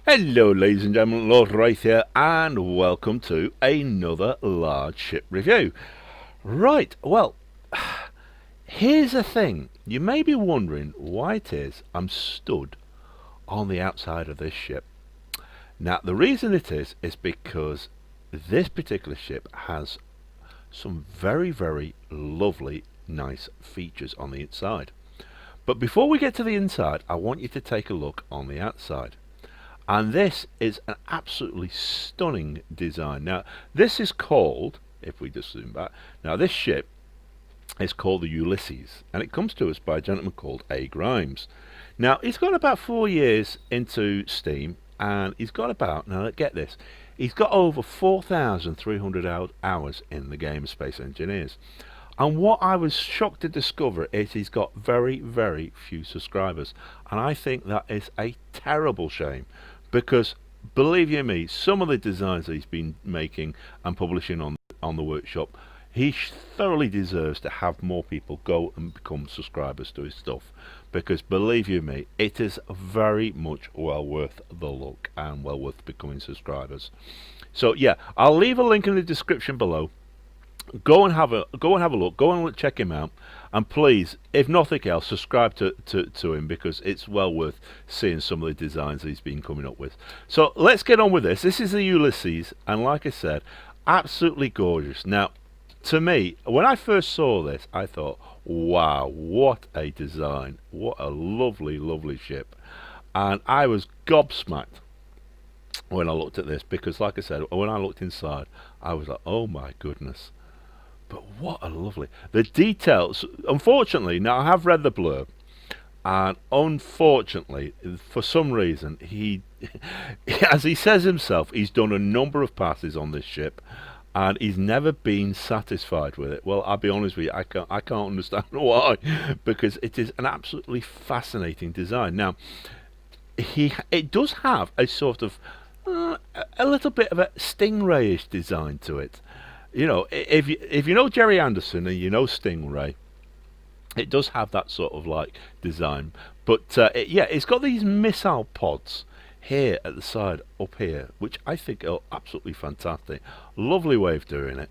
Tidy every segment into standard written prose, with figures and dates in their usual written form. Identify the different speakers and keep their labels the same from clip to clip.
Speaker 1: Hello ladies and gentlemen, Lord Wraith here, and welcome to another large ship review. Right, well, here's the thing. You may be wondering why it is I'm stood on the outside of this ship. Now, the reason it is because this particular ship has some very, very lovely, nice features on the inside. But before we get to the inside, I want you to take a look on the outside. And this is an absolutely stunning design. Now, this is called, if we just zoom back, now this ship is called the Ulysses, and it comes to us by a gentleman called A. Grimes. Now, he's got about 4 years into Steam, and he's got about, now get this, he's got over 4,300 hours in the game of Space Engineers. And what I was shocked to discover is he's got very, very few subscribers. And I think that is a terrible shame, because believe you me, some of the designs that he's been making and publishing on the workshop, he thoroughly deserves to have more people go and become subscribers to his stuff, because believe you me, it is very much well worth the look and well worth becoming subscribers. So yeah, I'll leave a link in the description below. Go and have a look, go and check him out, and please, if nothing else, subscribe to him, because it's well worth seeing some of the designs he's been coming up with. So let's get on with this. This is the Ulysses, and like I said, absolutely gorgeous. Now, to me, when I first saw this, I thought, wow, what a design, what a lovely, lovely ship. And I was gobsmacked when I looked at this, because like I said, when I looked inside, I was like, oh my goodness. But what a lovely, the details. Unfortunately, now I have read the blurb, and unfortunately, for some reason, he as he says himself, he's done a number of passes on this ship, and he's never been satisfied with it. Well, I'll be honest with you, I can't understand why, because it is an absolutely fascinating design. Now, it does have a sort of a little bit of a Stingray-ish design to it. You know, if you know Jerry Anderson and you know Stingray, it does have that sort of like design. But yeah, it's got these missile pods here at the side up here, which I think are absolutely fantastic. Lovely way of doing it,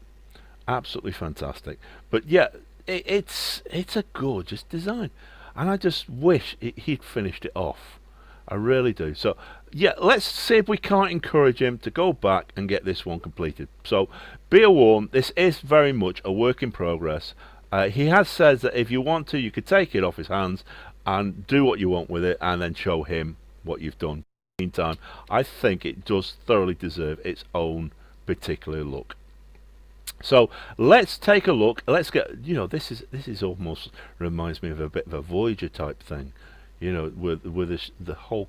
Speaker 1: absolutely fantastic. But yeah, it's a gorgeous design, and I just wish he'd finished it off. I really do. So yeah, let's see if we can't encourage him to go back and get this one completed. So be warned, this is very much a work in progress. He has said that if you want to, you could take it off his hands and do what you want with it, and then show him what you've done. In the meantime, I think it does thoroughly deserve its own particular look. So let's take a look. Let's get, you know, this is almost reminds me of a bit of a Voyager type thing, you know, with the whole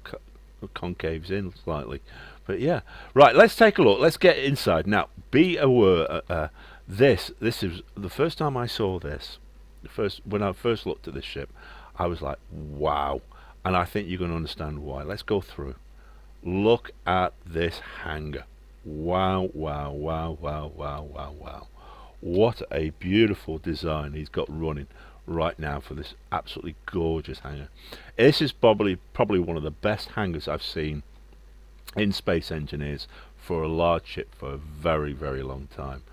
Speaker 1: concaves in slightly. But yeah, right, let's take a look. Let's get inside. Now, be aware, this is the first time I saw this. When I first looked at this ship, I was like, wow. And I think you're going to understand why. Let's go through. Look at this hangar. Wow, wow, wow, wow, wow, wow, wow. What a beautiful design he's got running right now for this absolutely gorgeous hangar. This is probably one of the best hangars I've seen in Space Engineers for a large ship for a very, very long time.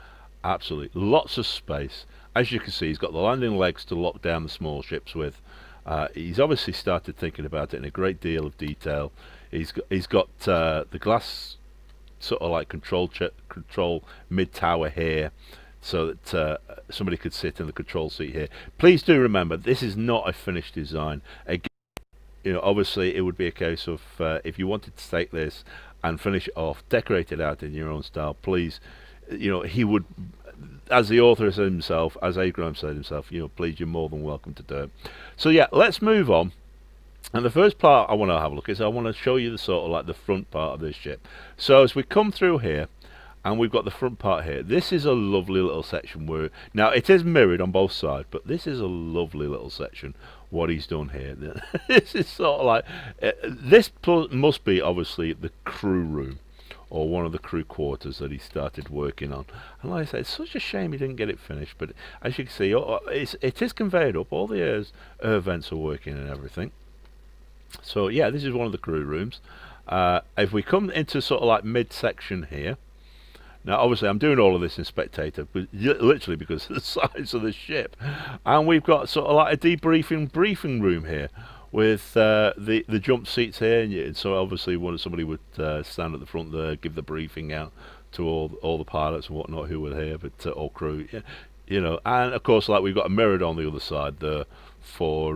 Speaker 1: Absolutely lots of space. As you can see, he's got the landing legs to lock down the small ships with. He's obviously started thinking about it in a great deal of detail. He's got the glass sort of like control mid tower here, so that somebody could sit in the control seat here. Please do remember, this is not a finished design. Again, you know, obviously it would be a case of if you wanted to take this and finish it off, decorate it out in your own style, please, you know, he would, as the author said himself, as A. Grimes said himself, you know, please, you're more than welcome to do it. So yeah, let's move on. And the first part I want to have a look is I want to show you the sort of like the front part of this ship. So as we come through here, and we've got the front part here, this is a lovely little section where, now it is mirrored on both sides, but this is a lovely little section what he's done here. This is sort of like this must be obviously the crew room, or one of the crew quarters that he started working on. And like I said, it's such a shame he didn't get it finished, but as you can see, it is conveyed up, all the air vents are working and everything. So yeah, this is one of the crew rooms. If we come into sort of like midsection here, now obviously I'm doing all of this in spectator, but literally because of the size of the ship, and we've got sort of like a debriefing briefing room here with the jump seats here, and so obviously somebody would stand at the front there, give the briefing out to all the pilots and whatnot who were here, but all crew, yeah, you know, and of course like we've got a mirror on the other side there for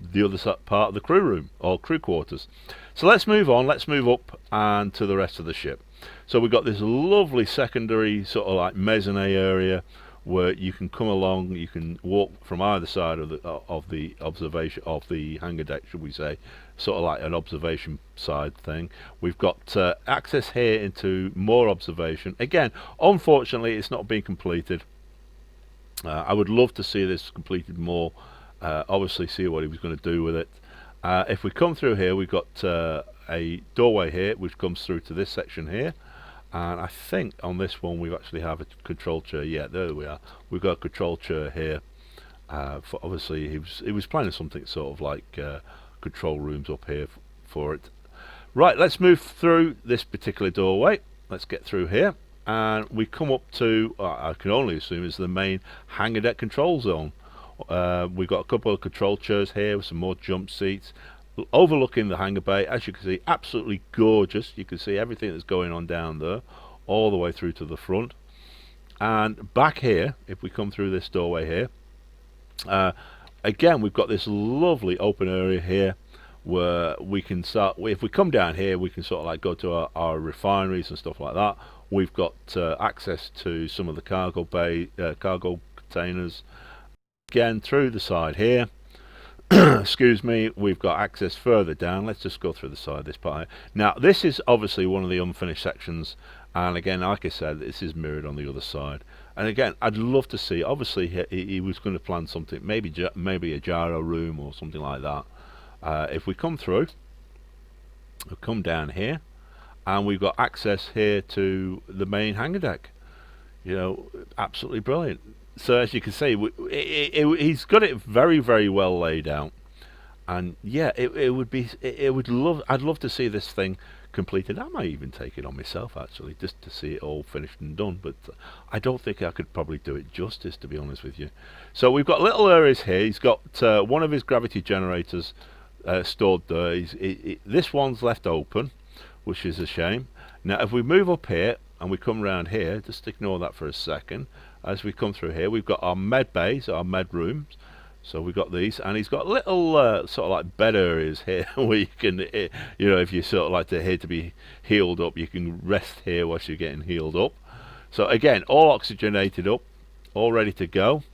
Speaker 1: the other part of the crew room or crew quarters. So let's move on, let's move up and to the rest of the ship. So we've got this lovely secondary sort of like mezzanine area where you can come along, you can walk from either side of the observation of the hangar deck, should we say, sort of like an observation side thing. We've got access here into more observation. Again, unfortunately, it's not being completed. I would love to see this completed more. Obviously, see what he was going to do with it. If we come through here, we've got a doorway here which comes through to this section here, and I think on this one we actually have a control chair. Yeah, there we are. We've got a control chair here. For obviously he was planning something sort of like control rooms up here for it. Right, let's move through this particular doorway. Let's get through here, and we come up to I can only assume is the main hangar deck control zone. We've got a couple of control chairs here with some more jump seats overlooking the hangar bay. As you can see, absolutely gorgeous. You can see everything that's going on down there all the way through to the front. And back here, if we come through this doorway here, again we've got this lovely open area here where we can start. If we come down here, we can sort of like go to our refineries and stuff like that. We've got access to some of the cargo bay cargo containers. Again through the side here, excuse me, we've got access further down. Let's just go through the side of this part here. Now this is obviously one of the unfinished sections, and again like I said, this is mirrored on the other side. And again, I'd love to see, obviously he was going to plan something, maybe a gyro room or something like that. If we come through, we'll come down here, and we've got access here to the main hangar deck. You know, absolutely brilliant. So as you can see, he's got it very, very well laid out, and yeah, I'd love to see this thing completed. I might even take it on myself actually, just to see it all finished and done. But I don't think I could probably do it justice, to be honest with you. So we've got little areas here. He's got one of his gravity generators stored there. This one's left open, which is a shame. Now if we move up here and we come around here, just ignore that for a second. As we come through here, we've got our med bays, our med rooms. So we've got these, and he's got little sort of like bed areas here where you can, you know, if you sort of like to be healed up, you can rest here whilst you're getting healed up. So again, all oxygenated up, all ready to go.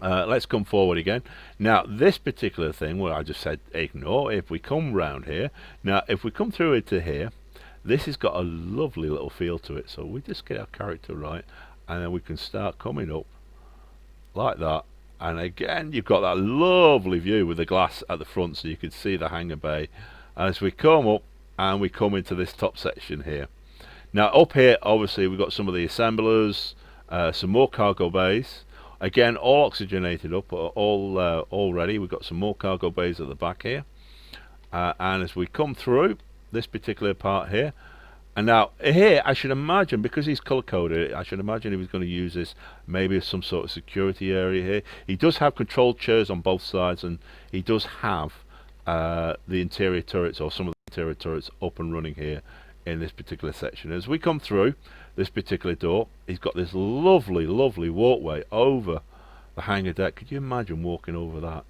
Speaker 1: Let's come forward again. Now this particular thing where I just said ignore, if we come round here, now if we come through into here, this has got a lovely little feel to it. So we just get our character right, and then we can start coming up like that. And again, you've got that lovely view with the glass at the front, so you can see the hangar bay. As we come up and we come into this top section here. Now up here, obviously we've got some of the assemblers, some more cargo bays. Again, all oxygenated up, all ready. We've got some more cargo bays at the back here. And as we come through this particular part here, and now here I should imagine, because he's color coded, I should imagine he was going to use this maybe as some sort of security area here. He does have control chairs on both sides, and he does have the interior turrets, or some of the interior turrets, up and running here in this particular section. As we come through this particular door, he's got this lovely walkway over the hangar deck. Could you imagine walking over that?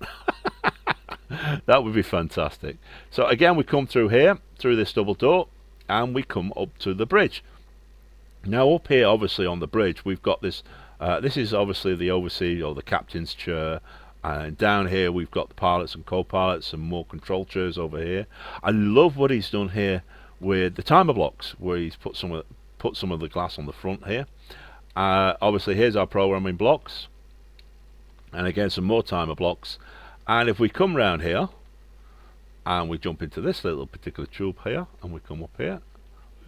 Speaker 1: That would be fantastic. So again, we come through here, through this double door, and we come up to the bridge. Now up here, obviously on the bridge, we've got this, this is obviously the overseer or the captain's chair, and down here we've got the pilots and co-pilots, and more control chairs over here. I love what he's done here with the timer blocks, where he's put some of the glass on the front here. Obviously here's our programming blocks, and again some more timer blocks. And if we come round here and we jump into this little particular tube here, and we come up here,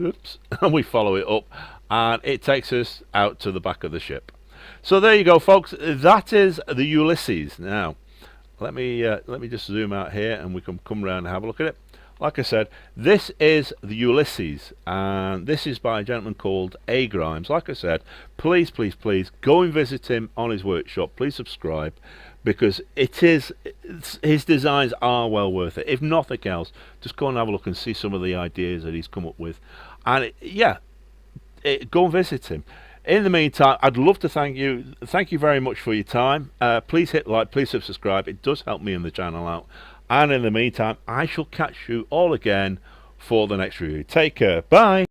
Speaker 1: oops, and we follow it up, and it takes us out to the back of the ship. So there you go, folks. That is the Ulysses. Now let me just zoom out here, and we can come around and have a look at it. like I said, this is the Ulysses, and this is by a gentleman called A Grimes. Like I said, please, please, please go and visit him on his workshop. Please subscribe, because his designs are well worth it. If nothing else, just go and have a look and see some of the ideas that he's come up with, and go and visit him. In the meantime, I'd love to thank you. Thank you very much for your time. Please hit like, please subscribe. It does help me and the channel out. And in the meantime, I shall catch you all again for the next review. Take care. Bye.